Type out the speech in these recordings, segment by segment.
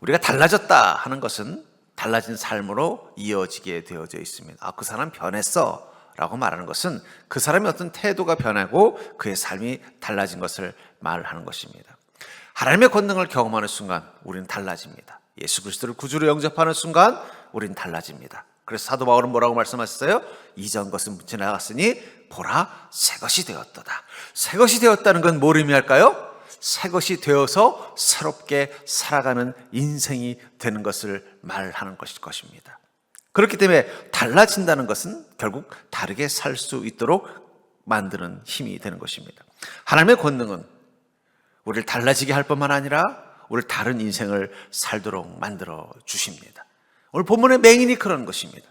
우리가 달라졌다 하는 것은 달라진 삶으로 이어지게 되어져 있습니다. 그 사람 변했어 라고 말하는 것은 그 사람의 어떤 태도가 변하고 그의 삶이 달라진 것을 말하는 것입니다. 하나님의 권능을 경험하는 순간 우리는 달라집니다. 예수 그리스도를 구주로 영접하는 순간 우리는 달라집니다. 그래서 사도 바울은 뭐라고 말씀하셨어요? 이전 것은 지나갔으니 보라 새 것이 되었도다. 새 것이 되었다는 건 뭘 의미할까요? 새 것이 되어서 새롭게 살아가는 인생이 되는 것을 말하는 것일 것입니다. 그렇기 때문에 달라진다는 것은 결국 다르게 살 수 있도록 만드는 힘이 되는 것입니다. 하나님의 권능은 우리를 달라지게 할 뿐만 아니라 우리를 다른 인생을 살도록 만들어 주십니다. 오늘 본문의 맹인이 그런 것입니다.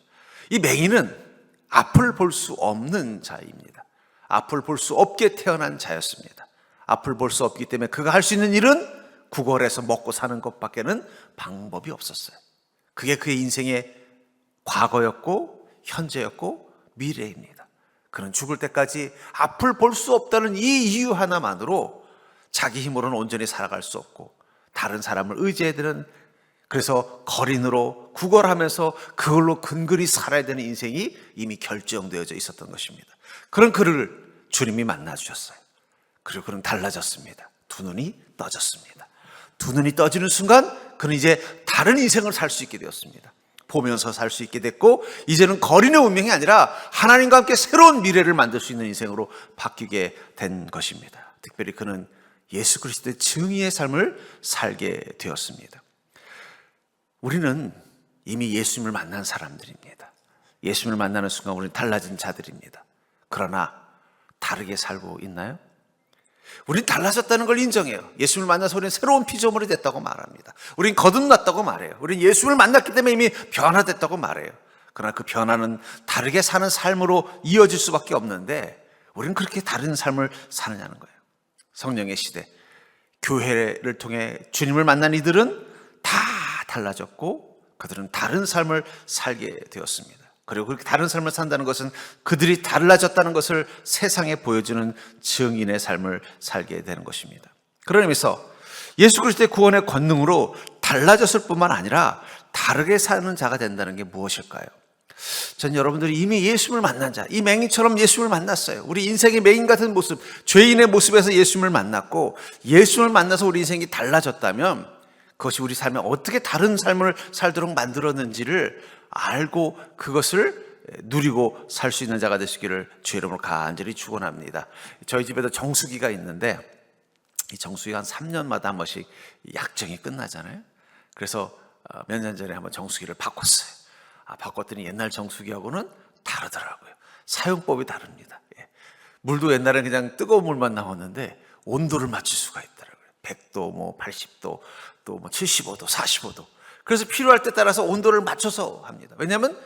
이 맹인은 앞을 볼 수 없는 자입니다. 앞을 볼 수 없게 태어난 자였습니다. 앞을 볼 수 없기 때문에 그가 할 수 있는 일은 구걸해서 먹고 사는 것밖에는 방법이 없었어요. 그게 그의 인생의 과거였고 현재였고 미래입니다. 그는 죽을 때까지 앞을 볼 수 없다는 이 이유 하나만으로 자기 힘으로는 온전히 살아갈 수 없고 다른 사람을 의지해야 되는, 그래서 거린으로 구걸하면서 그걸로 근근히 살아야 되는 인생이 이미 결정되어져 있었던 것입니다. 그런 그를 주님이 만나 주셨어요. 그리고 그는 달라졌습니다. 두 눈이 떠졌습니다. 두 눈이 떠지는 순간 그는 이제 다른 인생을 살 수 있게 되었습니다. 보면서 살 수 있게 됐고 이제는 거린의 운명이 아니라 하나님과 함께 새로운 미래를 만들 수 있는 인생으로 바뀌게 된 것입니다. 특별히 그는 예수 그리스도의 증인의 삶을 살게 되었습니다. 우리는 이미 예수님을 만난 사람들입니다. 예수님을 만나는 순간 우리는 달라진 자들입니다. 그러나 다르게 살고 있나요? 우리는 달라졌다는 걸 인정해요. 예수님을 만나서 우리는 새로운 피조물이 됐다고 말합니다. 우리는 거듭났다고 말해요. 우리는 예수님을 만났기 때문에 이미 변화됐다고 말해요. 그러나 그 변화는 다르게 사는 삶으로 이어질 수밖에 없는데 우리는 그렇게 다른 삶을 사느냐는 거예요. 성령의 시대, 교회를 통해 주님을 만난 이들은 다 달라졌고 그들은 다른 삶을 살게 되었습니다. 그리고 그렇게 다른 삶을 산다는 것은 그들이 달라졌다는 것을 세상에 보여주는 증인의 삶을 살게 되는 것입니다. 그런 의미에서 예수 그리스도의 구원의 권능으로 달라졌을 뿐만 아니라 다르게 사는 자가 된다는 게 무엇일까요? 전 여러분들이 이미 예수님을 만난 자, 이 맹인처럼 예수님을 만났어요. 우리 인생의 맹인 같은 모습, 죄인의 모습에서 예수님을 만났고 예수님을 만나서 우리 인생이 달라졌다면 그것이 우리 삶에 어떻게 다른 삶을 살도록 만들었는지를 알고 그것을 누리고 살 수 있는 자가 되시기를 주의 이름으로 간절히 축원합니다. 저희 집에도 정수기가 있는데 이 정수기가 한 3년마다 한 번씩 약정이 끝나잖아요. 그래서 몇 년 전에 한번 정수기를 바꿨어요. 바꿨더니 옛날 정수기하고는 다르더라고요. 사용법이 다릅니다. 물도 옛날에는 그냥 뜨거운 물만 나왔는데 온도를 맞출 수가 있더라고요. 100도, 뭐 80도, 또 뭐 75도, 45도. 그래서 필요할 때 따라서 온도를 맞춰서 합니다. 왜냐하면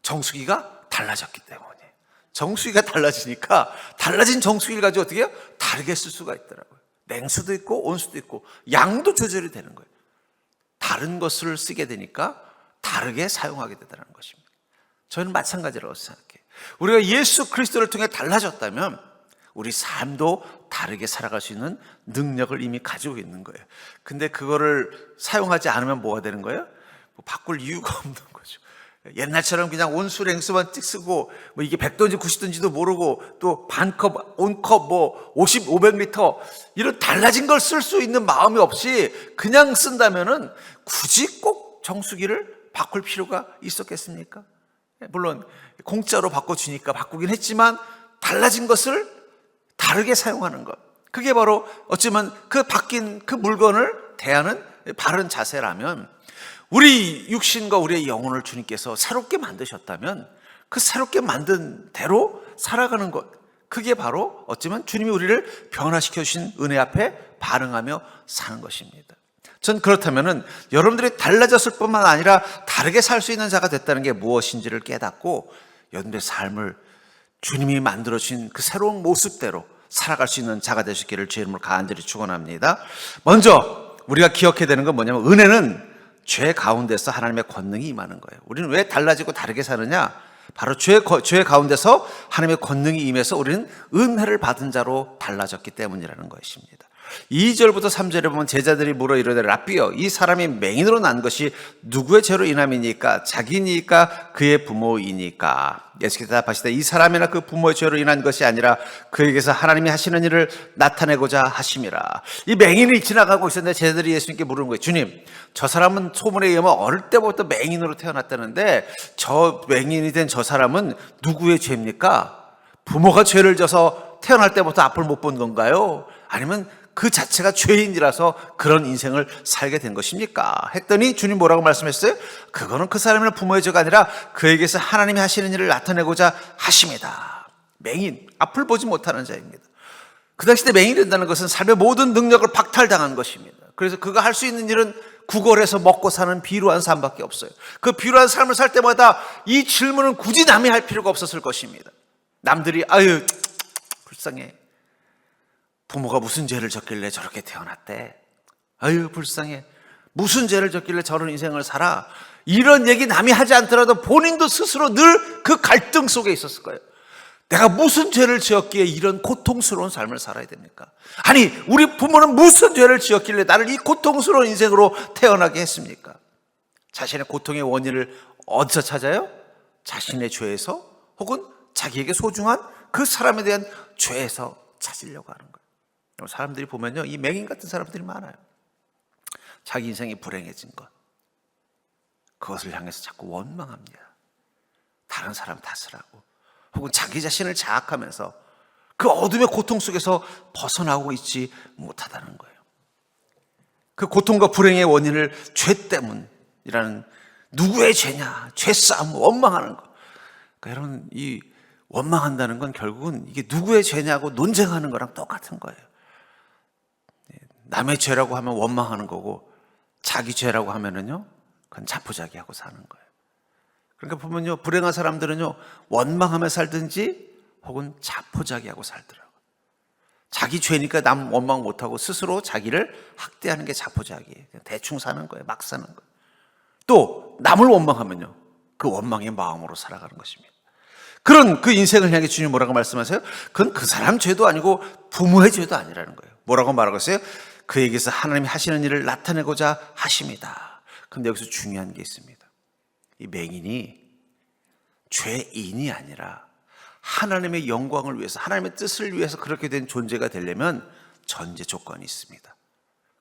정수기가 달라졌기 때문에. 정수기가 달라지니까 달라진 정수기를 가지고 어떻게 해요? 다르게 쓸 수가 있더라고요. 냉수도 있고 온수도 있고 양도 조절이 되는 거예요. 다른 것을 쓰게 되니까 다르게 사용하게 되다는 것입니다. 저는 마찬가지라고 생각해요. 우리가 예수 그리스도를 통해 달라졌다면 우리 삶도 다르게 살아갈 수 있는 능력을 이미 가지고 있는 거예요. 근데 그거를 사용하지 않으면 뭐가 되는 거예요? 바꿀 이유가 없는 거죠. 옛날처럼 그냥 온수 냉수만 찍 쓰고 뭐 이게 100도인지 90도인지도 모르고 또 반컵, 온컵, 뭐 50, 500리터 이런 달라진 걸 쓸 수 있는 마음이 없이 그냥 쓴다면은 굳이 꼭 정수기를 바꿀 필요가 있었겠습니까? 물론 공짜로 바꿔주니까 바꾸긴 했지만 달라진 것을 다르게 사용하는 것, 그게 바로 어쩌면 그 바뀐 그 물건을 대하는 바른 자세라면 우리 육신과 우리의 영혼을 주님께서 새롭게 만드셨다면 그 새롭게 만든 대로 살아가는 것, 그게 바로 어쩌면 주님이 우리를 변화시켜 주신 은혜 앞에 반응하며 사는 것입니다. 전 그렇다면은 여러분들이 달라졌을 뿐만 아니라 다르게 살 수 있는 자가 됐다는 게 무엇인지를 깨닫고 여러분들의 삶을 주님이 만들어주신 그 새로운 모습대로 살아갈 수 있는 자가 되시기를 주의 이름으로 간절히 축원합니다. 먼저 우리가 기억해야 되는 건 뭐냐면 은혜는 죄 가운데서 하나님의 권능이 임하는 거예요. 우리는 왜 달라지고 다르게 사느냐? 바로 죄 가운데서 하나님의 권능이 임해서 우리는 은혜를 받은 자로 달라졌기 때문이라는 것입니다. 2절부터 3절에 보면 제자들이 물어 이르되 랍비여, 이 사람이 맹인으로 난 것이 누구의 죄로 인함이니까? 자기니까 그의 부모이니까? 예수께서 대답하시되 이 사람이나 그 부모의 죄로 인한 것이 아니라 그에게서 하나님이 하시는 일을 나타내고자 하심이라. 이 맹인이 지나가고 있었는데 제자들이 예수님께 물은 거예요. 주님, 저 사람은 소문에 의하면 어릴 때부터 맹인으로 태어났다는데 저 맹인이 된 저 사람은 누구의 죄입니까? 부모가 죄를 져서 태어날 때부터 앞을 못 본 건가요? 아니면 그 자체가 죄인이라서 그런 인생을 살게 된 것입니까? 했더니 주님 뭐라고 말씀했어요? 그거는 그 사람이나 부모의 죄가 아니라 그에게서 하나님이 하시는 일을 나타내고자 하심이다. 맹인, 앞을 보지 못하는 자입니다. 그 당시 때 맹인이 된다는 것은 삶의 모든 능력을 박탈당한 것입니다. 그래서 그가 할 수 있는 일은 구걸해서 먹고 사는 비루한 삶밖에 없어요. 그 비루한 삶을 살 때마다 이 질문은 굳이 남이 할 필요가 없었을 것입니다. 남들이 아유 불쌍해, 부모가 무슨 죄를 졌길래 저렇게 태어났대, 아유 불쌍해, 무슨 죄를 졌길래 저런 인생을 살아, 이런 얘기 남이 하지 않더라도 본인도 스스로 늘 그 갈등 속에 있었을 거예요. 내가 무슨 죄를 지었기에 이런 고통스러운 삶을 살아야 됩니까? 아니 우리 부모는 무슨 죄를 지었길래 나를 이 고통스러운 인생으로 태어나게 했습니까? 자신의 고통의 원인을 어디서 찾아요? 자신의 죄에서, 혹은 자기에게 소중한 그 사람에 대한 죄에서 찾으려고 하는 거예요. 사람들이 보면요, 이 맹인 같은 사람들이 많아요. 자기 인생이 불행해진 것, 그것을 향해서 자꾸 원망합니다. 다른 사람 탓을 하고, 혹은 자기 자신을 자학하면서 그 어둠의 고통 속에서 벗어나고 있지 못하다는 거예요. 그 고통과 불행의 원인을 죄 때문이라는, 누구의 죄냐, 죄싸움, 원망하는 거. 그러니까 여러분, 이 원망한다는 건 결국은 이게 누구의 죄냐고 논쟁하는 거랑 똑같은 거예요. 남의 죄라고 하면 원망하는 거고, 자기 죄라고 하면은요, 그건 자포자기하고 사는 거예요. 그러니까 보면요, 불행한 사람들은요, 원망하며 살든지 혹은 자포자기하고 살더라고요. 자기 죄니까 남 원망 못하고 스스로 자기를 학대하는 게 자포자기예요. 대충 사는 거예요. 막 사는 거예요. 또 남을 원망하면요, 그 원망의 마음으로 살아가는 것입니다. 그런 그 인생을 향해 주님 뭐라고 말씀하세요? 그건 그 사람 죄도 아니고 부모의 죄도 아니라는 거예요. 뭐라고 말하고 있어요? 그에게서 하나님이 하시는 일을 나타내고자 하심이다. 근데 여기서 중요한 게 있습니다. 이 맹인이 죄인이 아니라 하나님의 영광을 위해서, 하나님의 뜻을 위해서 그렇게 된 존재가 되려면 전제 조건이 있습니다.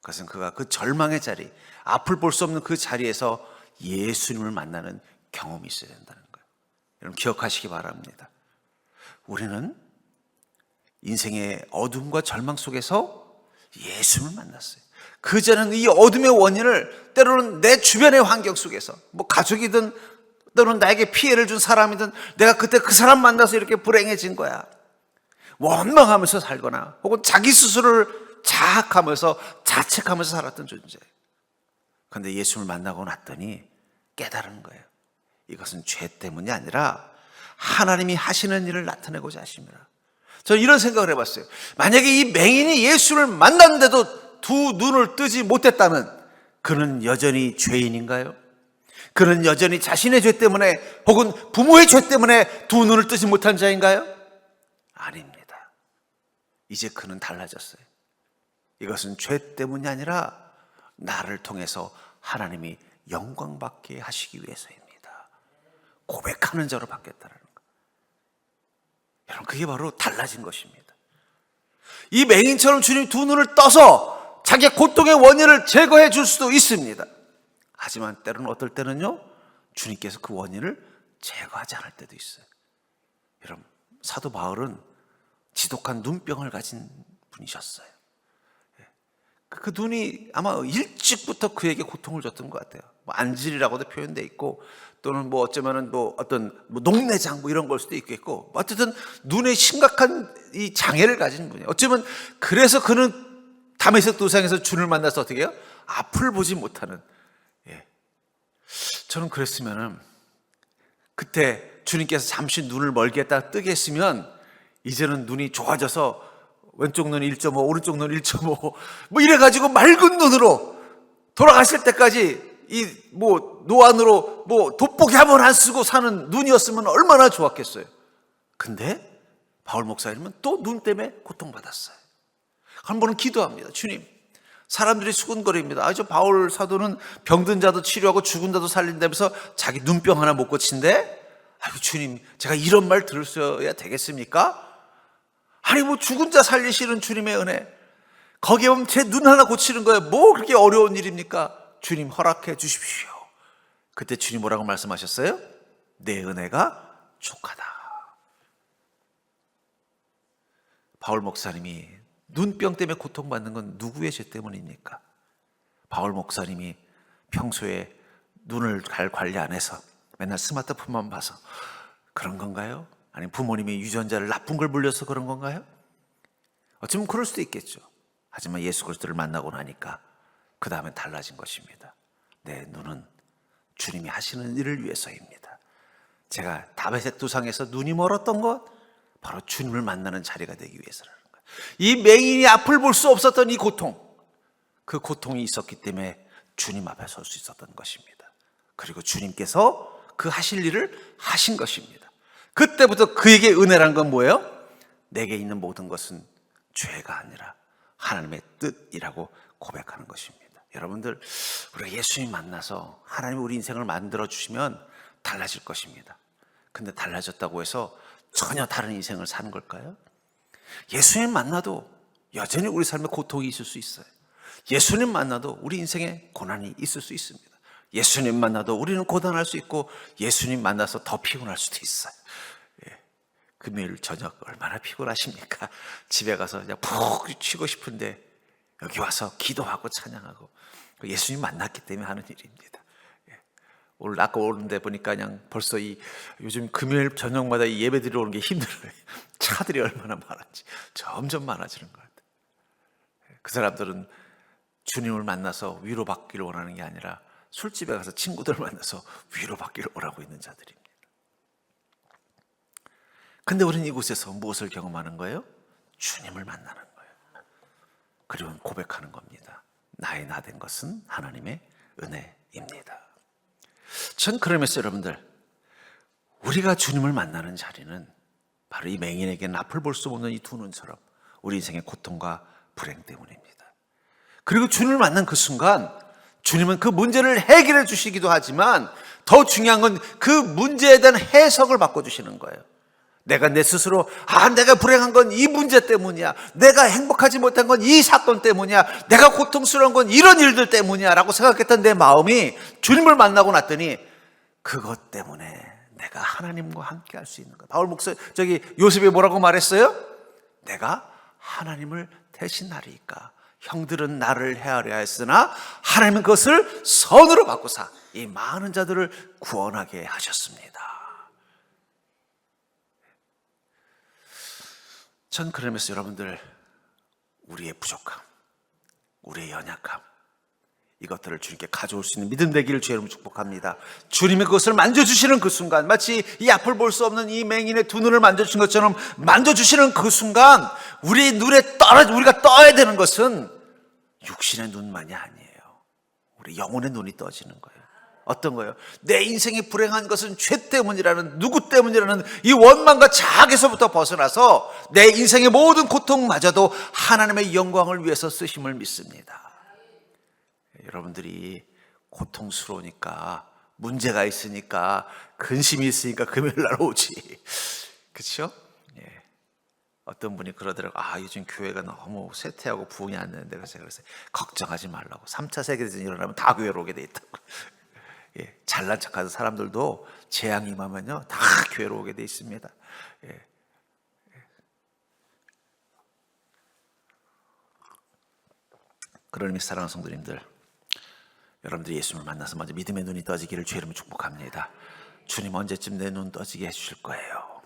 그것은 그가 그 절망의 자리, 앞을 볼 수 없는 그 자리에서 예수님을 만나는 경험이 있어야 된다는 거예요. 여러분 기억하시기 바랍니다. 우리는 인생의 어둠과 절망 속에서 예수님을 만났어요. 그전에는 이 어둠의 원인을 때로는 내 주변의 환경 속에서, 뭐 가족이든 또는 나에게 피해를 준 사람이든, 내가 그때 그 사람 만나서 이렇게 불행해진 거야, 원망하면서 살거나 혹은 자기 스스로를 자학하면서 자책하면서 살았던 존재예요. 그런데 예수님을 만나고 났더니 깨달은 거예요. 이것은 죄 때문이 아니라 하나님이 하시는 일을 나타내고자 하심이라. 저는 이런 생각을 해봤어요. 만약에 이 맹인이 예수를 만났는데도 두 눈을 뜨지 못했다면 그는 여전히 죄인인가요? 그는 여전히 자신의 죄 때문에 혹은 부모의 죄 때문에 두 눈을 뜨지 못한 자인가요? 아닙니다. 이제 그는 달라졌어요. 이것은 죄 때문이 아니라 나를 통해서 하나님이 영광받게 하시기 위해서입니다. 고백하는 자로 바뀌었다는 거. 여러분, 그게 바로 달라진 것입니다. 이 맹인처럼 주님 두 눈을 떠서 자기의 고통의 원인을 제거해 줄 수도 있습니다. 하지만 때로는, 어떨 때는요, 주님께서 그 원인을 제거하지 않을 때도 있어요. 여러분, 사도 바울은 지독한 눈병을 가진 분이셨어요. 그 눈이 아마 일찍부터 그에게 고통을 줬던 것 같아요. 뭐 안질이라고도 표현되어 있고, 또는 뭐 어쩌면은 뭐 어떤 뭐 녹내장 뭐 이런 걸 수도 있겠고, 어쨌든 눈에 심각한 이 장애를 가진 분이에요. 어쩌면 그래서 그는 다메섹 도상에서 주님을 만나서 어떻게 해요? 앞을 보지 못하는. 저는 그랬으면은, 그때 주님께서 잠시 눈을 멀게 했다가 뜨게 했으면 이제는 눈이 좋아져서 왼쪽 눈 1.5, 오른쪽 눈 1.5 뭐 이래가지고 맑은 눈으로 돌아가실 때까지 이 뭐 노안으로 뭐 돋보기 한 번 안 쓰고 사는 눈이었으면 얼마나 좋았겠어요. 근데 바울 목사님은 또 눈 때문에 고통받았어요. 한 번은 기도합니다. 주님, 사람들이 수군거립니다. 저 바울 사도는 병든 자도 치료하고 죽은 자도 살린다면서 자기 눈병 하나 못 고친대? 주님, 제가 이런 말 들으셔야 되겠습니까? 아니 죽은 자 살리시는 주님의 은혜, 거기에 보면 제 눈 하나 고치는 거예요. 뭐 그렇게 어려운 일입니까? 주님 허락해 주십시오. 그때 주님 뭐라고 말씀하셨어요? 내 은혜가 족하다. 바울 목사님이 눈병 때문에 고통받는 건 누구의 죄 때문입니까? 바울 목사님이 평소에 눈을 잘 관리 안 해서 맨날 스마트폰만 봐서 그런 건가요? 아니면 부모님이 유전자를 나쁜 걸 물려서 그런 건가요? 어쩌면 그럴 수도 있겠죠. 하지만 예수 그리스도를 만나고 나니까 그 다음에 달라진 것입니다. 내 눈은 주님이 하시는 일을 위해서입니다. 제가 다베섹 도상에서 눈이 멀었던 것, 바로 주님을 만나는 자리가 되기 위해서라는 거예요. 이 맹인이 앞을 볼 수 없었던 이 고통, 그 고통이 있었기 때문에 주님 앞에 설 수 있었던 것입니다. 그리고 주님께서 그 하실 일을 하신 것입니다. 그때부터 그에게 은혜란 건 뭐예요? 내게 있는 모든 것은 죄가 아니라 하나님의 뜻이라고 고백하는 것입니다. 여러분들, 우리가 예수님 만나서 하나님 우리 인생을 만들어 주시면 달라질 것입니다. 근데 달라졌다고 해서 전혀 다른 인생을 사는 걸까요? 예수님 만나도 여전히 우리 삶에 고통이 있을 수 있어요. 예수님 만나도 우리 인생에 고난이 있을 수 있습니다. 예수님 만나도 우리는 고단할 수 있고, 예수님 만나서 더 피곤할 수도 있어요. 금요일 저녁 얼마나 피곤하십니까? 집에 가서 그냥 푹 쉬고 싶은데 여기 와서 기도하고 찬양하고, 예수님 만났기 때문에 하는 일입니다. 오늘 아까 오는데 보니까 그냥 벌써 요즘 금요일 저녁마다 이 예배 드리러 오는 게 힘들어요. 차들이 얼마나 많은지 점점 많아지는 것 같아요. 그 사람들은 주님을 만나서 위로받기를 원하는 게 아니라 술집에 가서 친구들을 만나서 위로받기를 원하고 있는 자들입니다. 근데 우리는 이곳에서 무엇을 경험하는 거예요? 주님을 만나는 거예요. 그리고 고백하는 겁니다. 나의 나 된 것은 하나님의 은혜입니다. 전 그러면서 여러분들, 우리가 주님을 만나는 자리는 바로 이 맹인에게는 앞을 볼 수 없는 이 두 눈처럼 우리 인생의 고통과 불행 때문입니다. 그리고 주님을 만난 그 순간 주님은 그 문제를 해결해 주시기도 하지만 더 중요한 건 그 문제에 대한 해석을 바꿔주시는 거예요. 내가 내 스스로 내가 불행한 건 이 문제 때문이야, 내가 행복하지 못한 건 이 사건 때문이야, 내가 고통스러운 건 이런 일들 때문이야 라고 생각했던 내 마음이 주님을 만나고 났더니 그것 때문에 내가 하나님과 함께 할 수 있는 거야. 바울 목사 요셉이 뭐라고 말했어요? 내가 하나님을 대신하리이까 형들은 나를 헤아려 했으나 하나님은 그것을 선으로 바꾸사 이 많은 자들을 구원하게 하셨습니다. 전 그러면서 여러분들, 우리의 부족함, 우리의 연약함, 이것들을 주님께 가져올 수 있는 믿음 되기를 주의 이름으로 축복합니다. 주님이 그것을 만져주시는 그 순간, 마치 이 앞을 볼 수 없는 이 맹인의 두 눈을 만져주신 것처럼 만져주시는 그 순간 우리 눈에 우리가 떠야 되는 것은 육신의 눈만이 아니에요. 우리 영혼의 눈이 떠지는 거예요. 어떤 거예요? 내 인생이 불행한 것은 죄 때문이라는, 누구 때문이라는 이 원망과 자학에서부터 벗어나서 내 인생의 모든 고통마저도 하나님의 영광을 위해서 쓰심을 믿습니다. 여러분들이 고통스러우니까, 문제가 있으니까, 근심이 있으니까 금요일 날 오지, 그렇죠? 어떤 분이 그러더라고요. 요즘 교회가 너무 쇠퇴하고 부흥이 안 되는데, 그래서 걱정하지 말라고, 3차 세계대전이 일어나면 다 교회로 오게 돼 있다고. 잘난 척하는 사람들도 재앙이 임하면요 다 교회로 오게 돼 있습니다. 그러니 사랑하는 성도님들, 여러분들이 예수님을 만나서 먼저 믿음의 눈이 떠지기를 주의 이름으로 축복합니다. 주님 언제쯤 내 눈 떠지게 해주실 거예요?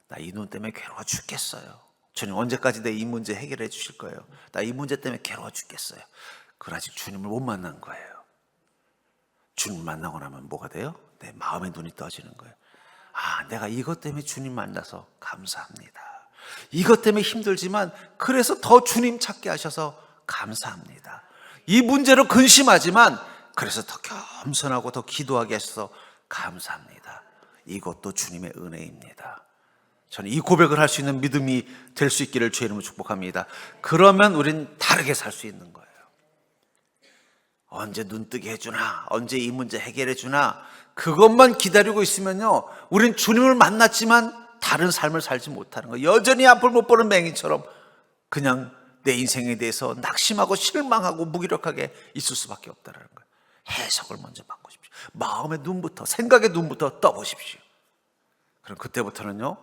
나 이 눈 때문에 괴로워 죽겠어요. 주님 언제까지 내 이 문제 해결해 주실 거예요? 나 이 문제 때문에 괴로워 죽겠어요. 그건 아직 주님을 못 만난 거예요. 주님 만나고 나면 뭐가 돼요? 내 마음의 눈이 떠지는 거예요. 내가 이것 때문에 주님 만나서 감사합니다. 이것 때문에 힘들지만 그래서 더 주님 찾게 하셔서 감사합니다. 이 문제로 근심하지만 그래서 더 겸손하고 더 기도하게 하셔서 감사합니다. 이것도 주님의 은혜입니다. 저는 이 고백을 할 수 있는 믿음이 될 수 있기를 주의 이름으로 축복합니다. 그러면 우린 다르게 살 수 있는 거예요. 언제 눈뜨게 해주나, 언제 이 문제 해결해 주나, 그것만 기다리고 있으면요, 우린 주님을 만났지만 다른 삶을 살지 못하는 거예요. 여전히 앞을 못 보는 맹인처럼 그냥 내 인생에 대해서 낙심하고 실망하고 무기력하게 있을 수밖에 없다는 거예요. 해석을 먼저 바꾸십시오. 마음의 눈부터, 생각의 눈부터 떠보십시오. 그럼 그때부터는요,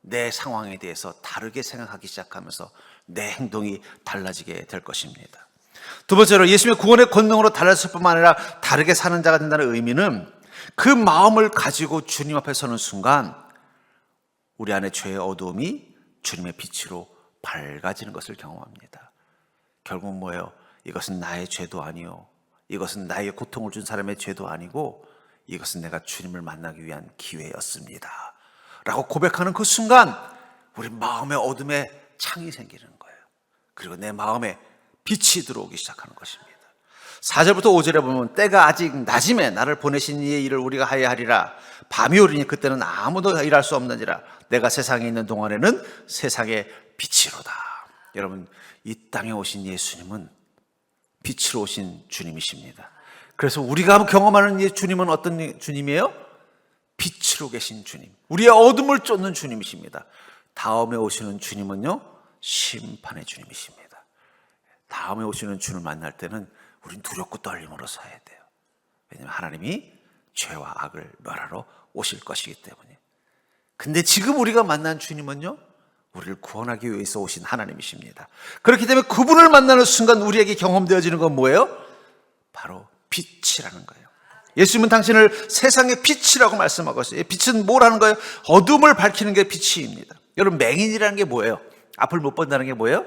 내 상황에 대해서 다르게 생각하기 시작하면서 내 행동이 달라지게 될 것입니다. 두 번째로, 예수님의 구원의 권능으로 달라질 뿐만 아니라 다르게 사는 자가 된다는 의미는 그 마음을 가지고 주님 앞에 서는 순간 우리 안에 죄의 어두움이 주님의 빛으로 밝아지는 것을 경험합니다. 결국 뭐예요? 이것은 나의 죄도 아니요, 이것은 나에게 고통을 준 사람의 죄도 아니고 이것은 내가 주님을 만나기 위한 기회였습니다 라고 고백하는 그 순간 우리 마음의 어둠에 창이 생기는 거예요. 그리고 내 마음에 빛이 들어오기 시작하는 것입니다. 4절부터 5절에 보면 때가 아직 낮임에 나를 보내신 이의 일을 우리가 하여야 하리라. 밤이 오리니 그때는 아무도 일할 수 없는지라. 내가 세상에 있는 동안에는 세상의 빛이로다. 여러분, 이 땅에 오신 예수님은 빛으로 오신 주님이십니다. 그래서 우리가 경험하는 이 주님은 어떤 주님이에요? 빛으로 계신 주님, 우리의 어둠을 쫓는 주님이십니다. 다음에 오시는 주님은요, 심판의 주님이십니다. 다음에 오시는 주님을 만날 때는 우린 두렵고 떨림으로 서야 돼요. 왜냐하면 하나님이 죄와 악을 멸하러 오실 것이기 때문에. 근데 지금 우리가 만난 주님은요, 우리를 구원하기 위해서 오신 하나님이십니다. 그렇기 때문에 그분을 만나는 순간 우리에게 경험되어지는 건 뭐예요? 바로 빛이라는 거예요. 예수님은 당신을 세상의 빛이라고 말씀하고 있어요. 빛은 뭘 하는 거예요? 어둠을 밝히는 게 빛입니다. 여러분, 맹인이라는 게 뭐예요? 앞을 못 본다는 게 뭐예요?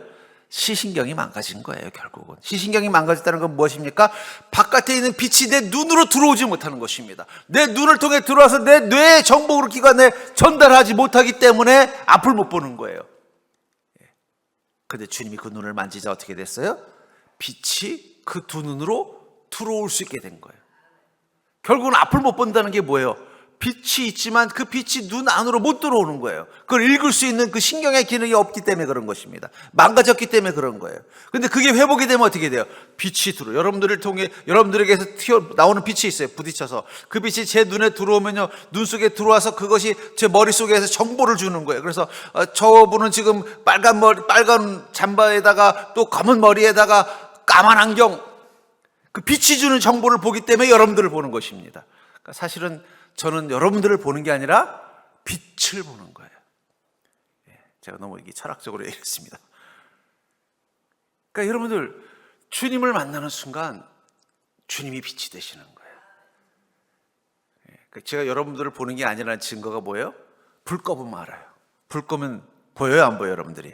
시신경이 망가진 거예요. 결국은 시신경이 망가졌다는 건 무엇입니까? 바깥에 있는 빛이 내 눈으로 들어오지 못하는 것입니다. 내 눈을 통해 들어와서 내 뇌의 정보를 기관에 전달하지 못하기 때문에 앞을 못 보는 거예요. 그런데 주님이 그 눈을 만지자 어떻게 됐어요? 빛이 그 두 눈으로 들어올 수 있게 된 거예요. 결국은 앞을 못 본다는 게 뭐예요? 빛이 있지만 그 빛이 눈 안으로 못 들어오는 거예요. 그걸 읽을 수 있는 그 신경의 기능이 없기 때문에 그런 것입니다. 망가졌기 때문에 그런 거예요. 근데 그게 회복이 되면 어떻게 돼요? 빛이 여러분들을 통해, 여러분들에게서 튀어나오는 빛이 있어요. 부딪혀서. 그 빛이 제 눈에 들어오면요, 눈 속에 들어와서 그것이 제 머릿속에서 정보를 주는 거예요. 그래서 저분은 지금 빨간 잠바에다가 또 검은 머리에다가 까만 안경, 그 빛이 주는 정보를 보기 때문에 여러분들을 보는 것입니다. 그러니까 사실은 저는 여러분들을 보는 게 아니라 빛을 보는 거예요. 제가 너무 이게 철학적으로 얘기했습니다. 그러니까 여러분들, 주님을 만나는 순간 주님이 빛이 되시는 거예요. 그러니까 제가 여러분들을 보는 게 아니라는 증거가 뭐예요? 불 꺼보면 알아요. 불 꺼면 보여요, 안 보여요? 여러분들이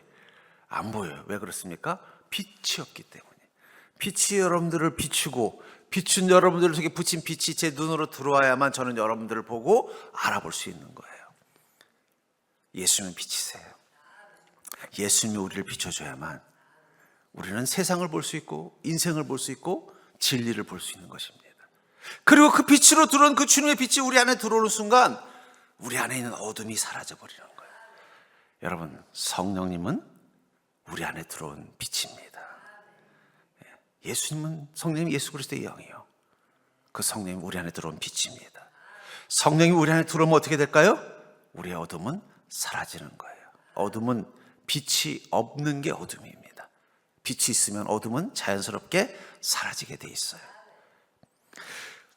안 보여요. 왜 그렇습니까? 빛이 없기 때문에. 빛이 여러분들을 비추고, 빛은 여러분들 속에 붙인 빛이 제 눈으로 들어와야만 저는 여러분들을 보고 알아볼 수 있는 거예요. 예수님은 빛이세요. 예수님이 우리를 비춰줘야만 우리는 세상을 볼 수 있고 인생을 볼 수 있고 진리를 볼 수 있는 것입니다. 그리고 그 빛으로 들어온 그 주님의 빛이 우리 안에 들어오는 순간 우리 안에 있는 어둠이 사라져버리는 거예요. 여러분, 성령님은 우리 안에 들어온 빛입니다. 예수님은, 성령님 예수 그리스도의 영이요, 그 성령이 우리 안에 들어온 빛입니다. 성령이 우리 안에 들어오면 어떻게 될까요? 우리의 어둠은 사라지는 거예요. 어둠은, 빛이 없는 게 어둠입니다. 빛이 있으면 어둠은 자연스럽게 사라지게 돼 있어요.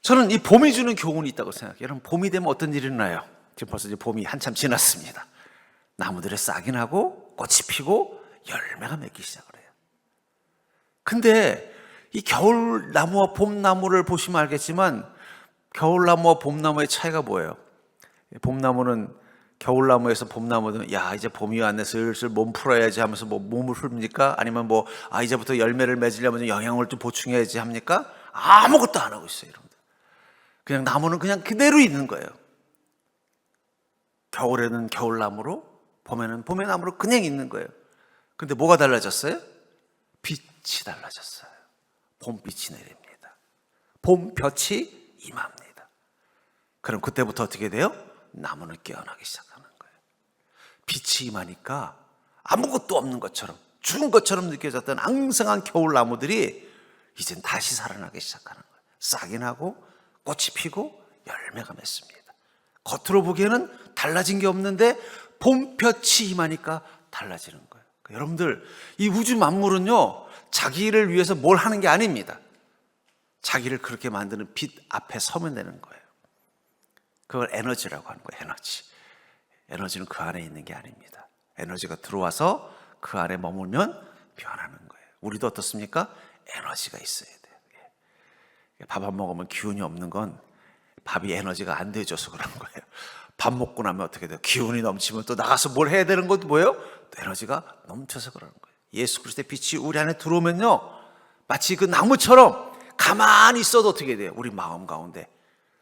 저는 이 봄이 주는 교훈이 있다고 생각해요. 여러분, 봄이 되면 어떤 일이 일어나요? 지금 벌써 이제 봄이 한참 지났습니다. 나무들이 싹이 나고 꽃이 피고 열매가 맺기 시작을 해요. 근데 이 겨울나무와 봄나무를 보시면 알겠지만 겨울나무와 봄나무의 차이가 뭐예요? 봄나무는, 겨울나무에서 봄나무는 야, 이제 봄이 왔네, 슬슬 몸 풀어야지 하면서 뭐 몸을 풀입니까? 아니면 뭐 이제부터 열매를 맺으려면 영양을 좀 보충해야지 합니까? 아무것도 안 하고 있어요. 여러분들, 그냥 나무는 그냥 그대로 있는 거예요. 겨울에는 겨울나무로, 봄에는 봄의 나무로 그냥 있는 거예요. 근데 뭐가 달라졌어요? 빛이 달라졌어요. 봄빛이 내립니다. 봄볕이 임합니다. 그럼 그때부터 어떻게 돼요? 나무는 깨어나기 시작하는 거예요. 빛이 임하니까 아무것도 없는 것처럼, 죽은 것처럼 느껴졌던 앙상한 겨울나무들이 이젠 다시 살아나기 시작하는 거예요. 싹이 나고 꽃이 피고 열매가 맺습니다. 겉으로 보기에는 달라진 게 없는데 봄볕이 임하니까 달라지는 거예요. 여러분들, 이 우주 만물은요, 자기를 위해서 뭘 하는 게 아닙니다. 자기를 그렇게 만드는 빛 앞에 서면 되는 거예요. 그걸 에너지라고 하는 거예요. 에너지는 그 안에 있는 게 아닙니다. 에너지가 들어와서 그 안에 머물면 변하는 거예요. 우리도 어떻습니까? 에너지가 있어야 돼요. 밥 안 먹으면 기운이 없는 건 밥이 에너지가 안 돼줘서 그런 거예요. 밥 먹고 나면 어떻게 돼요? 기운이 넘치면 또 나가서 뭘 해야 되는 것도 뭐예요? 또 에너지가 넘쳐서 그러는 거예요. 예수 그리스도의 빛이 우리 안에 들어오면요, 마치 그 나무처럼 가만히 있어도 어떻게 돼요? 우리 마음 가운데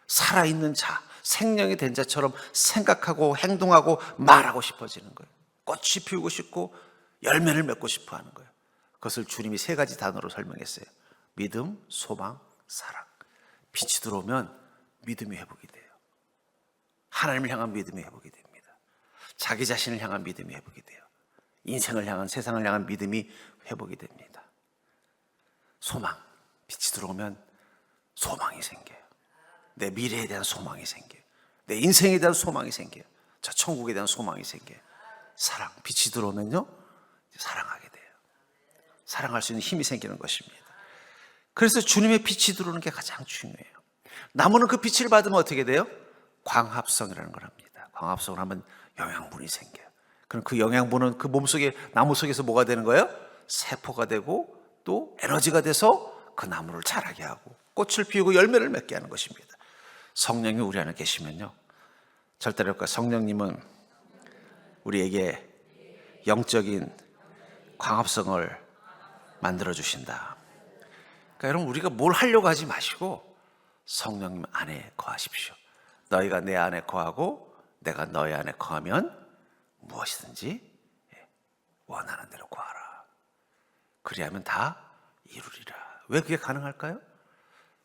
살아있는 자, 생명이 된 자처럼 생각하고 행동하고 말하고 싶어지는 거예요. 꽃이 피우고 싶고 열매를 맺고 싶어 하는 거예요. 그것을 주님이 세 가지 단어로 설명했어요. 믿음, 소망, 사랑. 빛이 들어오면 믿음이 회복이 돼요. 하나님을 향한 믿음이 회복이 됩니다. 자기 자신을 향한 믿음이 회복이 돼요. 인생을 향한, 세상을 향한 믿음이 회복이 됩니다. 소망. 빛이 들어오면 소망이 생겨요. 내 미래에 대한 소망이 생겨요. 내 인생에 대한 소망이 생겨요. 저 천국에 대한 소망이 생겨요. 사랑. 빛이 들어오면요, 사랑하게 돼요. 사랑할 수 있는 힘이 생기는 것입니다. 그래서 주님의 빛이 들어오는 게 가장 중요해요. 나무는 그 빛을 받으면 어떻게 돼요? 광합성이라는 걸 합니다. 광합성을 하면 영양분이 생겨요. 그럼 그 영양분은 그 몸속에, 나무 속에서 뭐가 되는 거예요? 세포가 되고 또 에너지가 돼서 그 나무를 자라게 하고 꽃을 피우고 열매를 맺게 하는 것입니다. 성령이 우리 안에 계시면요, 절대로 성령님은 우리에게 영적인 광합성을 만들어주신다. 그러니까 여러분, 우리가 뭘 하려고 하지 마시고 성령님 안에 거하십시오. 너희가 내 안에 거하고 내가 너희 안에 거하면 무엇이든지 원하는 대로 구하라. 그리하면 다 이루리라. 왜 그게 가능할까요?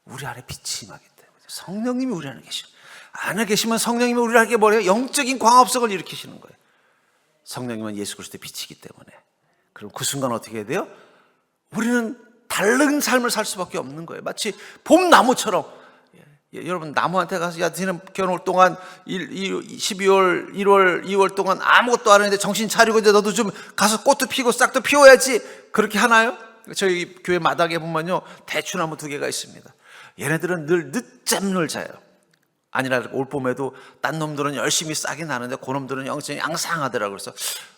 우리 안에 빛이 임하기 때문에. 성령님이 우리 안에 계시면, 안에 계시면 성령님이 우리에게 뭐래요? 영적인 광합성을 일으키시는 거예요. 성령님은 예수 그리스도의 빛이기 때문에. 그럼 그 순간 어떻게 해야 돼요? 우리는 다른 삶을 살 수밖에 없는 거예요. 마치 봄나무처럼. 여러분, 나무한테 가서, 야, 너는 겨울 동안 12월, 1월, 2월 동안 아무것도 안 했는데 정신 차리고 이제 너도 좀 가서 꽃도 피고 싹도 피워야지. 그렇게 하나요? 저희 교회 마당에 보면요, 대추나무 2개가 있습니다. 얘네들은 늘 늦잠을 자요. 아니라 올 봄에도 딴 놈들은 열심히 싹이 나는데 그 놈들은 영적이 앙상하더라고요. 그래서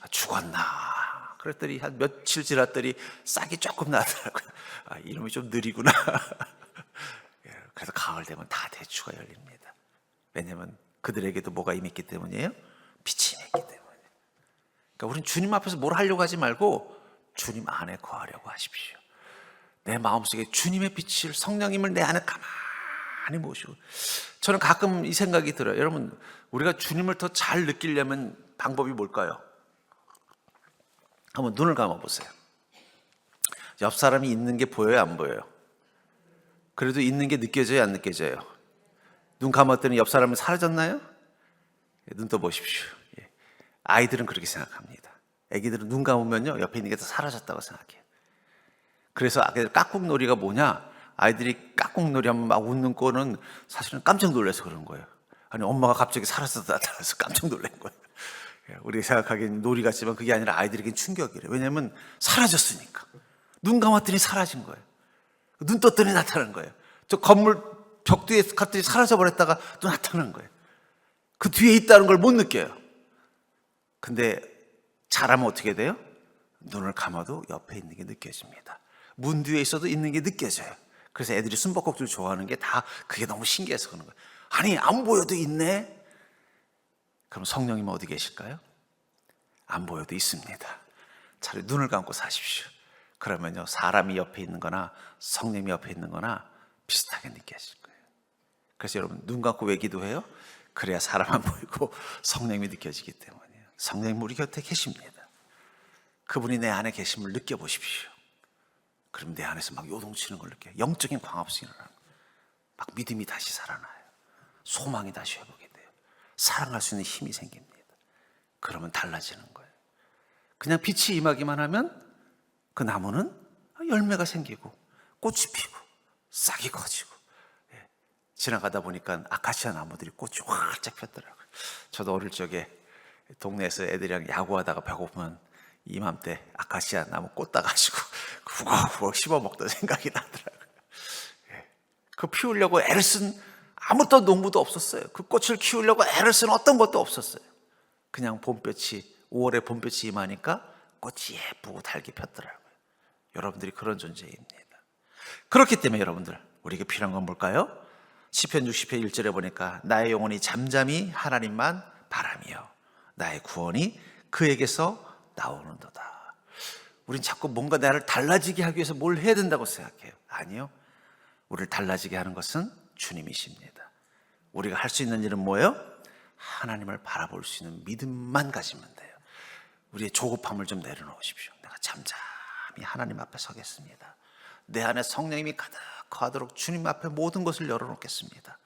죽었나 그랬더니 한 며칠 지났더니 싹이 조금 나더라고요. 이놈이 좀 느리구나. 그래서 가을 되면 다 대추가 열립니다. 왜냐하면 그들에게도 뭐가 임했기 때문이에요? 빛이 임했기 때문에. 그러니까 우리는 주님 앞에서 뭘 하려고 하지 말고 주님 안에 거하려고 하십시오. 내 마음속에 주님의 빛을, 성령님을 내 안에 가만히 모시고. 저는 가끔 이 생각이 들어요. 여러분, 우리가 주님을 더 잘 느끼려면 방법이 뭘까요? 한번 눈을 감아보세요. 옆 사람이 있는 게 보여요, 안 보여요? 그래도 있는 게 느껴져요, 안 느껴져요? 눈 감았더니 옆 사람은 사라졌나요? 눈 떠보십시오. 아이들은 그렇게 생각합니다. 아기들은 눈 감으면요, 옆에 있는 게 다 사라졌다고 생각해요. 그래서 아기들 깍꿍놀이가 뭐냐? 아이들이 깍꿍놀이 하면 막 웃는 거는 사실은 깜짝 놀라서 그런 거예요. 아니, 엄마가 갑자기 사라졌다 나타나서 깜짝 놀란 거예요. 우리가 생각하기엔 놀이 같지만 그게 아니라 아이들에겐 충격이래요. 왜냐하면 사라졌으니까. 눈 감았더니 사라진 거예요. 눈 떴더니 나타나는 거예요. 저 건물 벽 뒤에 갔더니 사라져버렸다가 또 나타나는 거예요. 그 뒤에 있다는 걸 못 느껴요. 근데 잘하면 어떻게 돼요? 눈을 감아도 옆에 있는 게 느껴집니다. 문 뒤에 있어도 있는 게 느껴져요. 그래서 애들이 숨바꼭질 좋아하는 게 다 그게 너무 신기해서 그런 거예요. 아니, 안 보여도 있네. 그럼 성령님은 어디 계실까요? 안 보여도 있습니다. 차라리 눈을 감고 사십시오. 그러면요, 사람이 옆에 있는 거나 성령이 옆에 있는 거나 비슷하게 느껴질 거예요. 그래서 여러분, 눈 감고 왜 기도해요? 그래야 사람 안 보이고 성령이 느껴지기 때문이에요. 성령님 우리 곁에 계십니다. 그분이 내 안에 계심을 느껴보십시오. 그럼 내 안에서 막 요동치는 걸 느껴요. 영적인 광합성이 일어나는 거예요. 막 믿음이 다시 살아나요. 소망이 다시 회복이 돼요. 사랑할 수 있는 힘이 생깁니다. 그러면 달라지는 거예요. 그냥 빛이 임하기만 하면 그 나무는 열매가 생기고 꽃이 피고 싹이 커지고, 지나가다 보니까 아카시아 나무들이 꽃이 활짝 폈더라고요. 저도 어릴 적에 동네에서 애들이랑 야구하다가 배고프면 이맘때 아카시아 나무 꽃 따가지고 후각후각 씹어 먹던 생각이 나더라고요. 그 피우려고 애를 쓴 아무것도 농부도 없었어요. 그 꽃을 키우려고 애를 쓴 어떤 것도 없었어요. 그냥 봄볕이, 5월에 봄볕이 임하니까 꽃이 예쁘고 달게 폈더라고요. 여러분들이 그런 존재입니다. 그렇기 때문에 여러분들, 우리에게 필요한 건 뭘까요? 시편 60편 1절에 보니까 나의 영혼이 잠잠히 하나님만 바라며 나의 구원이 그에게서 나오는도다. 우린 자꾸 뭔가 나를 달라지게 하기 위해서 뭘 해야 된다고 생각해요. 아니요. 우리를 달라지게 하는 것은 주님이십니다. 우리가 할 수 있는 일은 뭐예요? 하나님을 바라볼 수 있는 믿음만 가지면 돼요. 우리의 조급함을 좀 내려놓으십시오. 내가 잠잠히 하나님 앞에 서겠습니다. 내 안에 성령님이 가득하도록 주님 앞에 모든 것을 열어놓겠습니다.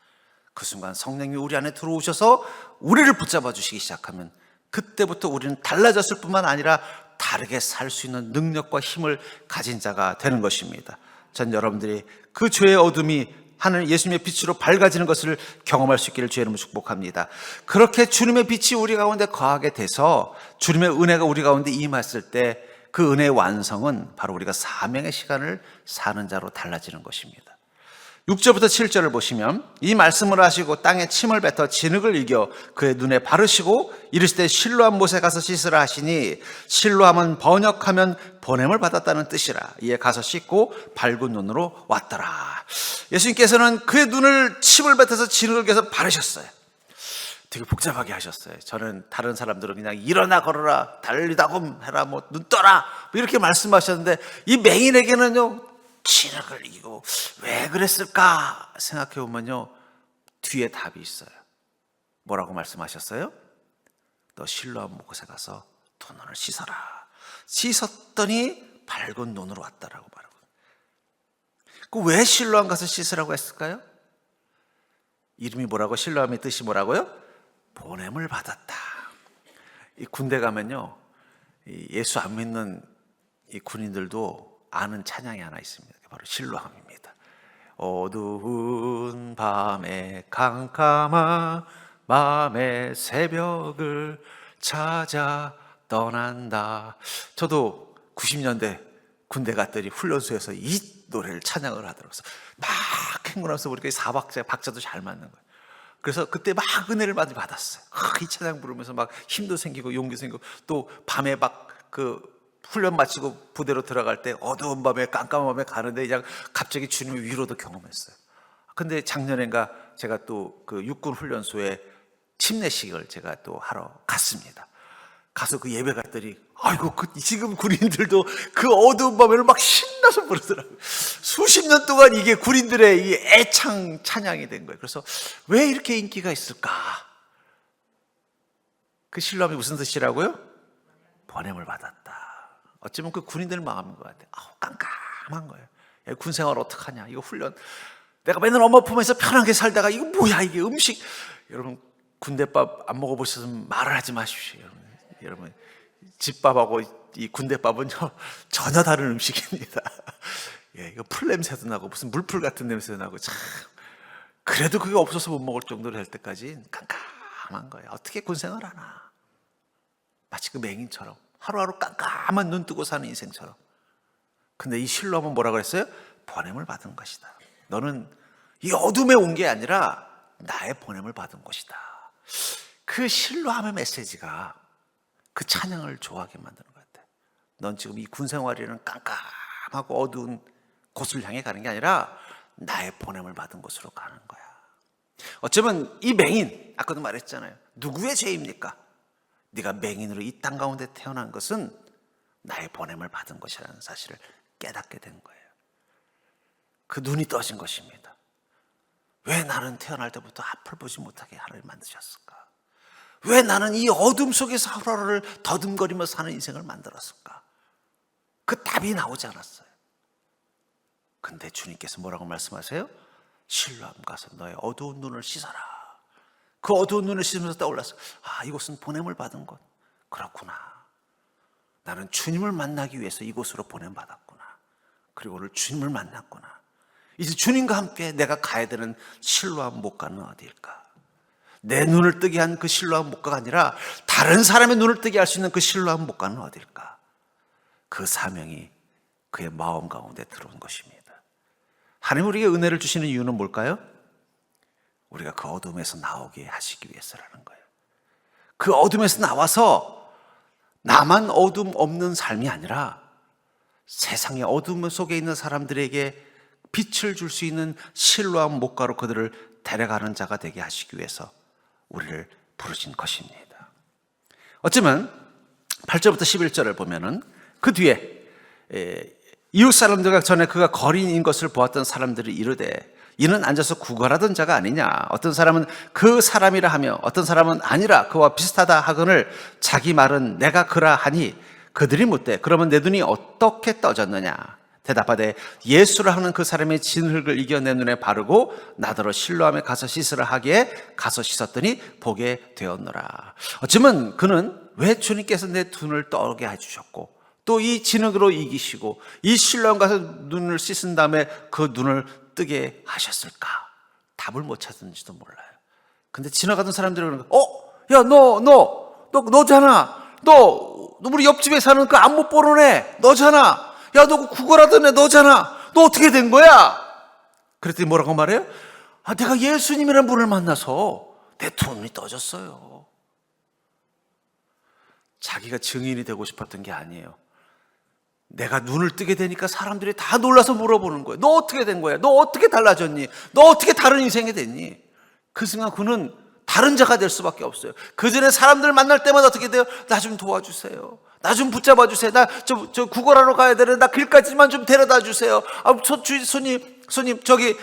그 순간 성령님이 우리 안에 들어오셔서 우리를 붙잡아 주시기 시작하면 그때부터 우리는 달라졌을 뿐만 아니라 다르게 살 수 있는 능력과 힘을 가진 자가 되는 것입니다. 전 여러분들이 그 죄의 어둠이 하늘 예수님의 빛으로 밝아지는 것을 경험할 수 있기를 주의 이름으로 축복합니다. 그렇게 주님의 빛이 우리 가운데 거하게 돼서 주님의 은혜가 우리 가운데 임했을 때 그 은혜의 완성은 바로 우리가 사명의 시간을 사는 자로 달라지는 것입니다. 6절부터 7절을 보시면 이 말씀을 하시고 땅에 침을 뱉어 진흙을 이겨 그의 눈에 바르시고 이르시되 실로암 못에 가서 씻으라 하시니 실로암은 번역하면 보냄을 받았다는 뜻이라. 이에 가서 씻고 밝은 눈으로 왔더라. 예수님께서는 그의 눈을 침을 뱉어서 진흙을 겨서 바르셨어요. 되게 복잡하게 하셨어요. 저는 다른 사람들은 그냥 일어나 걸어라, 달리다곰 해라, 뭐 눈 떠라 뭐 이렇게 말씀하셨는데 이 맹인에게는요 진흙을 이기고 왜 그랬을까 생각해 보면요 뒤에 답이 있어요. 뭐라고 말씀하셨어요? 너 실로암 못에 가서 두 눈을 씻어라. 씻었더니 밝은 눈으로 왔다라고 말하고. 그 왜 실로암 가서 씻으라고 했을까요? 이름이 뭐라고? 실로암의 뜻이 뭐라고요? 보냄을 받았다. 이 군대 가면요 예수 안 믿는 이 군인들도 아는 찬양이 하나 있습니다. 바로 실로암입니다. 어두운 밤에 캄캄한 마음의 새벽을 찾아 떠난다. 저도 90년대 군대 갔더니 훈련소에서 이 노래를 찬양을 하더라고요. 막 행군하면서 우리가 4박자 박자도 잘 맞는 거예요. 그래서 그때 막 은혜를 많이 받았어요. 이 찬양 부르면서 막 힘도 생기고 용기 생기고 또 밤에 막 그 훈련 마치고 부대로 들어갈 때 어두운 밤에 깜깜한 밤에 가는데 그냥 갑자기 주님의 위로도 경험했어요. 근데 작년엔가 제가 또 그 육군 훈련소에 침례식을 제가 또 하러 갔습니다. 가서 그 예배 갔더니 아이고 지금 군인들도 그 어두운 밤에를 막 신나서 부르더라고요. 수십 년 동안 이게 군인들의 이 애창 찬양이 된 거예요. 그래서 왜 이렇게 인기가 있을까? 그 실로암이 무슨 뜻이라고요? 보냄을 받았다. 어쩌면 그 군인들 마음인 것 같아요. 깜깜한 거예요. 군 생활 어떡하냐? 이거 훈련 내가 맨날 엄마 품에서 편하게 살다가 이거 뭐야 이게 음식. 여러분 군대밥 안 먹어보셨으면 말을 하지 마십시오. 여러분 집밥하고 이 군대밥은요 전혀 다른 음식입니다. 이거 풀 냄새도 나고 무슨 물풀 같은 냄새도 나고 참 그래도 그게 없어서 못 먹을 정도로 될 때까지 깜깜한 거예요. 어떻게 군생활 하나? 마치 그 맹인처럼 하루하루 깜깜한 눈 뜨고 사는 인생처럼. 근데 이 실로암은 뭐라 그랬어요? 보냄을 받은 것이다. 너는 이 어둠에 온 게 아니라 나의 보냄을 받은 것이다. 그 실로암의 메시지가 그 찬양을 좋아하게 만드는 것 같아요. 넌 지금 이 군생활에는 깜깜하고 어두운 곳을 향해 가는 게 아니라 나의 보냄을 받은 곳으로 가는 거야. 어쩌면 이 맹인, 아까도 말했잖아요. 누구의 죄입니까? 네가 맹인으로 이 땅 가운데 태어난 것은 나의 보냄을 받은 것이라는 사실을 깨닫게 된 거예요. 그 눈이 떠진 것입니다. 왜 나는 태어날 때부터 앞을 보지 못하게 하나님 만드셨을까? 왜 나는 이 어둠 속에서 하루하루를 더듬거리며 사는 인생을 만들었을까? 그 답이 나오지 않았어요. 근데 주님께서 뭐라고 말씀하세요? 실로암 가서 너의 어두운 눈을 씻어라. 그 어두운 눈을 씻으면서 떠올랐어요. 이곳은 보냄을 받은 곳. 그렇구나. 나는 주님을 만나기 위해서 이곳으로 보냄받았구나. 그리고 오늘 주님을 만났구나. 이제 주님과 함께 내가 가야 되는 실로암 목가는 어디일까? 내 눈을 뜨게 한 그 실로암 목가가 아니라 다른 사람의 눈을 뜨게 할 수 있는 그 실로암 목가는 어디일까? 그 사명이 그의 마음 가운데 들어온 것입니다. 하나님 우리에게 은혜를 주시는 이유는 뭘까요? 우리가 그 어둠에서 나오게 하시기 위해서라는 거예요. 그 어둠에서 나와서 나만 어둠 없는 삶이 아니라 세상의 어둠 속에 있는 사람들에게 빛을 줄 수 있는 실로암 목가로 그들을 데려가는 자가 되게 하시기 위해서 우리를 부르신 것입니다. 어쩌면 8절부터 11절을 보면은 그 뒤에 이웃 사람들과 전에 그가 거린인 것을 보았던 사람들이 이르되 이는 앉아서 구걸하던 자가 아니냐. 어떤 사람은 그 사람이라 하며 어떤 사람은 아니라 그와 비슷하다 하거늘 자기 말은 내가 그라 하니 그들이 묻되 그러면 내 눈이 어떻게 떠졌느냐. 대답하되 예수라 하는 그 사람의 진흙을 이겨 내 눈에 바르고 나더러 실로암에 가서 씻으라 하기에 가서 씻었더니 보게 되었노라. 어쩌면 그는 왜 주님께서 내 눈을 떠게 해주셨고 또 이 진흙으로 이기시고 이 실로암 가서 눈을 씻은 다음에 그 눈을 뜨게 하셨을까? 답을 못 찾았는지도 몰라요. 근데 지나가던 사람들이 그러는 거야. 야, 너잖아. 너 우리 옆집에 사는 그 안 못 보는 애 너잖아. 야, 너 구걸하던 애 너잖아. 너 어떻게 된 거야? 그랬더니 뭐라고 말해요? 내가 예수님이라는 분을 만나서 내 두 눈이 떠졌어요. 자기가 증인이 되고 싶었던 게 아니에요. 내가 눈을 뜨게 되니까 사람들이 다 놀라서 물어보는 거예요. 너 어떻게 된 거야? 너 어떻게 달라졌니? 너 어떻게 다른 인생이 됐니? 그 순간 그는 다른 자가 될 수밖에 없어요. 그 전에 사람들 만날 때마다 어떻게 돼요? 나 좀 도와주세요. 나 좀 붙잡아 주세요. 나 저 구걸하러 가야 되는데 나 길까지만 좀 데려다 주세요. 손님 저기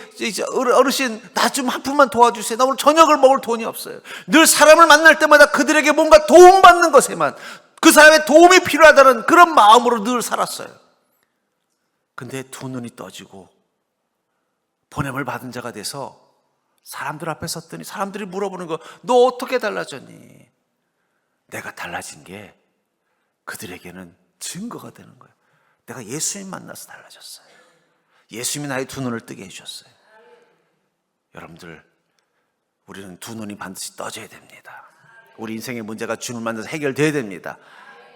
어르신 나 좀 한 푼만 도와주세요. 나 오늘 저녁을 먹을 돈이 없어요. 늘 사람을 만날 때마다 그들에게 뭔가 도움받는 것에만 그 사람의 도움이 필요하다는 그런 마음으로 늘 살았어요. 근데 두 눈이 떠지고 보냄을 받은 자가 돼서 사람들 앞에 섰더니 사람들이 물어보는 거, 너 어떻게 달라졌니? 내가 달라진 게 그들에게는 증거가 되는 거예요. 내가 예수님 만나서 달라졌어요. 예수님이 나의 두 눈을 뜨게 해주셨어요. 여러분들, 우리는 두 눈이 반드시 떠져야 됩니다. 우리 인생의 문제가 주님을 만나서 해결돼야 됩니다.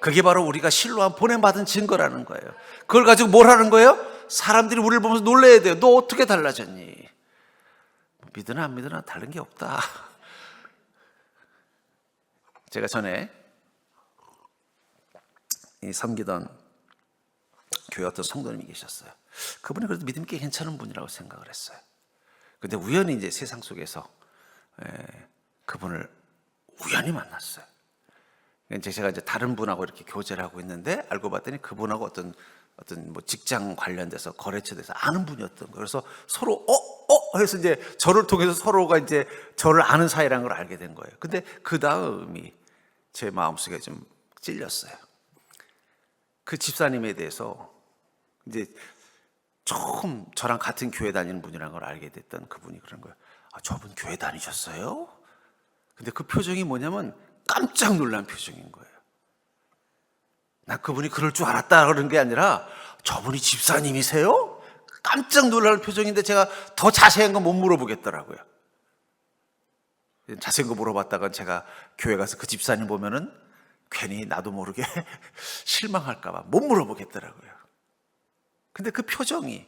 그게 바로 우리가 실로암 보냄받은 증거라는 거예요. 그걸 가지고 뭘 하는 거예요? 사람들이 우리를 보면서 놀라야 돼요. 너 어떻게 달라졌니? 믿으나 안 믿으나 다른 게 없다. 제가 전에 섬기던 교회 어떤 성도님이 계셨어요. 그분이 그래도 믿음이 꽤 괜찮은 분이라고 생각을 했어요. 근데 우연히 이제 세상 속에서 그분을 우연히 만났어요. 제가 이제 다른 분하고 이렇게 교제를 하고 있는데 알고 봤더니 그분하고 어떤 뭐 직장 관련돼서 거래처에서 아는 분이었던 거예요. 그래서 서로 해서 이제 저를 통해서 서로가 이제 저를 아는 사이라는 걸 알게 된 거예요. 근데 그 다음이 제 마음속에 좀 찔렸어요. 그 집사님에 대해서 이제 처음 저랑 같은 교회 다니는 분이라는 걸 알게 됐던 그분이 그런 거예요. 저분 교회 다니셨어요? 근데 그 표정이 뭐냐면 깜짝 놀란 표정인 거예요. 나 그분이 그럴 줄 알았다 그런 게 아니라 저분이 집사님이세요? 깜짝 놀라는 표정인데 제가 더 자세한 거 못 물어보겠더라고요. 자세한 거 물어봤다가 제가 교회 가서 그 집사님 보면은 괜히 나도 모르게 실망할까 봐 못 물어보겠더라고요. 근데 그 표정이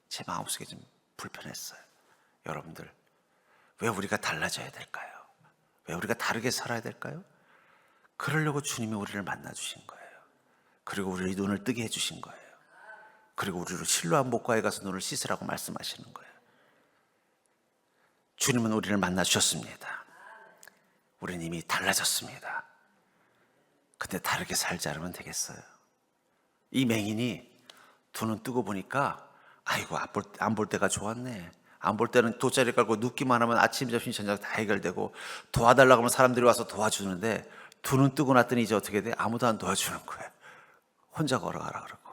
제 마음속에 좀 불편했어요. 여러분들, 왜 우리가 달라져야 될까요? 왜 우리가 다르게 살아야 될까요? 그러려고 주님이 우리를 만나주신 거예요. 그리고 우리 눈을 뜨게 해주신 거예요. 그리고 우리를 실로암 목가에 가서 눈을 씻으라고 말씀하시는 거예요. 주님은 우리를 만나주셨습니다. 우리는 이미 달라졌습니다. 근데 다르게 살지 않으면 되겠어요? 이 맹인이 두 눈 뜨고 보니까 아이고 안 볼 때가 좋았네. 안 볼 때는 돗자리 깔고 눕기만 하면 아침, 점심, 저녁 다 해결되고 도와달라고 하면 사람들이 와서 도와주는데 두 눈 뜨고 났더니 이제 어떻게 돼? 아무도 안 도와주는 거예요. 혼자 걸어가라 그러고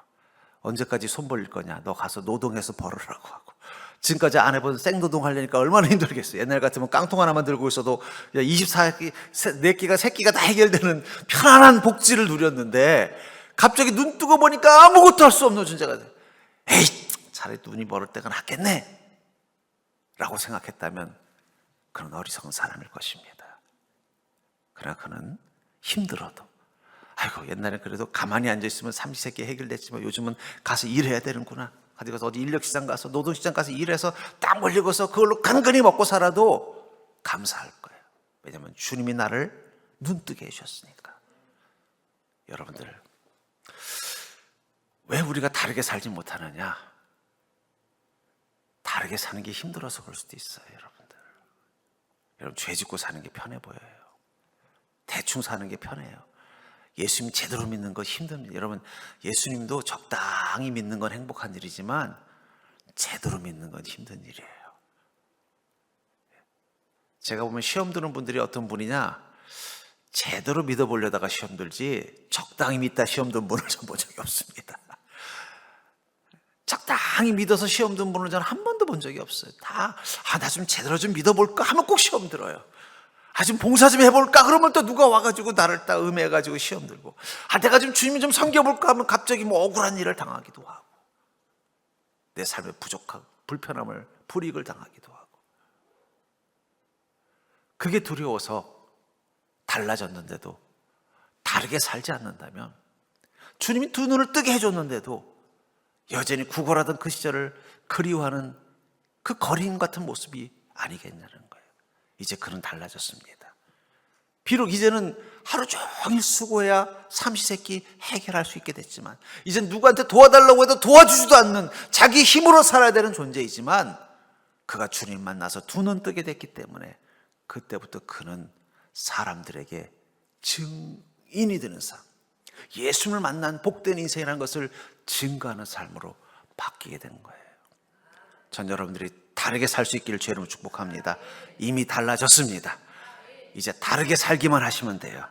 언제까지 손 벌릴 거냐? 너 가서 노동해서 벌으라고 하고 지금까지 안 해본 생노동 하려니까 얼마나 힘들겠어요. 옛날 같으면 깡통 하나만 들고 있어도 24기, 4끼가, 3끼가 다 해결되는 편안한 복지를 누렸는데 갑자기 눈 뜨고 보니까 아무것도 할 수 없는 존재가 돼. 에이, 차라리 눈이 멀을 때가 낫겠네 라고 생각했다면 그는 어리석은 사람일 것입니다. 그러나 그는 힘들어도, 아이고 옛날엔 그래도 가만히 앉아있으면 삼시세끼 해결됐지만 요즘은 가서 일해야 되는구나, 어디 인력시장 가서 노동시장 가서 일해서 땀 흘리고서 그걸로 간간히 먹고 살아도 감사할 거예요. 왜냐하면 주님이 나를 눈뜨게 해주셨으니까. 여러분들, 왜 우리가 다르게 살지 못하느냐? 다르게 사는 게 힘들어서 그럴 수도 있어요. 여러분 죄 짓고 사는 게 편해 보여요. 대충 사는 게 편해요. 예수님 제대로 믿는 거 힘듭니다. 여러분, 예수님도 적당히 믿는 건 행복한 일이지만 제대로 믿는 건 힘든 일이에요. 제가 보면 시험 드는 분들이 어떤 분이냐, 제대로 믿어보려다가 시험 들지 적당히 믿다 시험 든 분을 전 본 적이 없습니다. 적당히 믿어서 시험 든 분을 저는 한 번도 본 적이 없어요. 다 나 좀 제대로 좀 믿어볼까 하면 꼭 시험 들어요. 좀 봉사 좀 해볼까 그러면 또 누가 와가지고 나를 딱 음해가지고 시험 들고, 내가 좀 주님 좀 섬겨볼까 하면 갑자기 뭐 억울한 일을 당하기도 하고, 내 삶에 부족하고 불편함을, 불이익을 당하기도 하고. 그게 두려워서 달라졌는데도 다르게 살지 않는다면, 주님이 두 눈을 뜨게 해줬는데도 여전히 구걸하던 그 시절을 그리워하는 그 거리인 같은 모습이 아니겠냐는 거예요. 이제 그는 달라졌습니다. 비록 이제는 하루 종일 수고해야 삼시세끼 해결할 수 있게 됐지만, 이젠 누구한테 도와달라고 해도 도와주지도 않는 자기 힘으로 살아야 되는 존재이지만, 그가 주님 만나서 두 눈 뜨게 됐기 때문에 그때부터 그는 사람들에게 증인이 되는 삶, 예수님을 만난 복된 인생이라는 것을 증거하는 삶으로 바뀌게 된 거예요. 전 여러분들이 다르게 살 수 있기를 주의 이름으로 축복합니다. 이미 달라졌습니다. 이제 다르게 살기만 하시면 돼요.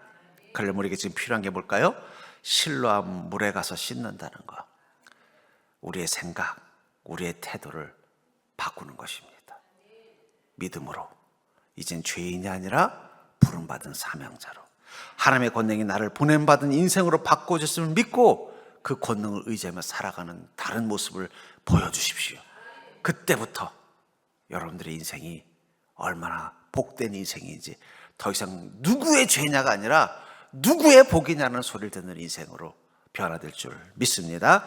그러려면 우리에게 지금 필요한 게 뭘까요? 실로암 물에 가서 씻는다는 거. 우리의 생각, 우리의 태도를 바꾸는 것입니다. 믿음으로 이젠 죄인이 아니라 부름받은 사명자로, 하나님의 권능이 나를 보냄받은 인생으로 바꿔줬음을 믿고 그 권능을 의지하며 살아가는 다른 모습을 보여주십시오. 그때부터 여러분들의 인생이 얼마나 복된 인생인지, 더 이상 누구의 죄냐가 아니라 누구의 복이냐는 소리를 듣는 인생으로 변화될 줄 믿습니다.